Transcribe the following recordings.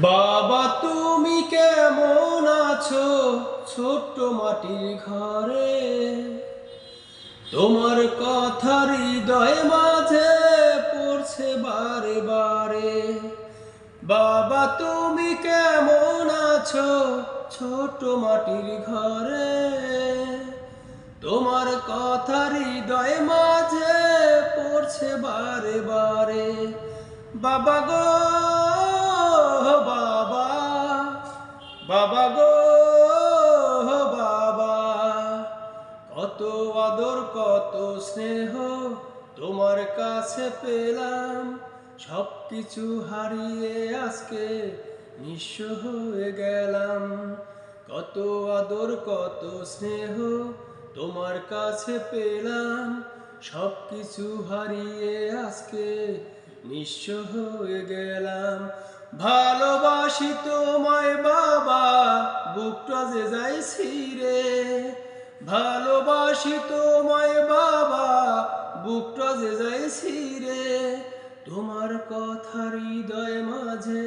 বাবা তুমি কেমন আছো ছোট্ট মাটির ঘরে? তোমার কথা হৃদয় মাঝে পড়ছে বারে বারে। বাবা তুমি কেমন আছো ছোট্ট মাটির ঘরে? তোমার কথা হৃদয় মাঝে পড়ছে বারে বারে। বাবা গো বাবা, বাবা গো বাবা, কত আদর কত স্নেহ তোমার কাছে পেলাম। সবকিছু হারিয়ে আজকে নিঃস্ব হয়ে গেলাম। কত আদর কত স্নেহ তোমার কাছে পেলাম। সবকিছু হারিয়ে আজকে নিঃস্ব হয়ে গেলাম। ভালোবাসি তোমায় বাবা, বুকটা যে যাইছি রে। ভালোবাসি তোমায় বাবা, বুকটা যে যাইছি রে। তোমার কথা হৃদয় মাঝে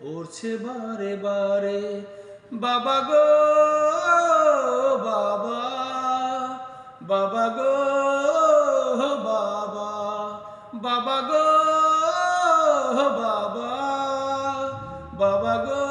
পড়ছে বারে বারে। বাবা গো বাবা, বাবা গো বাবা, বাবা গো বাবা, বাবা গো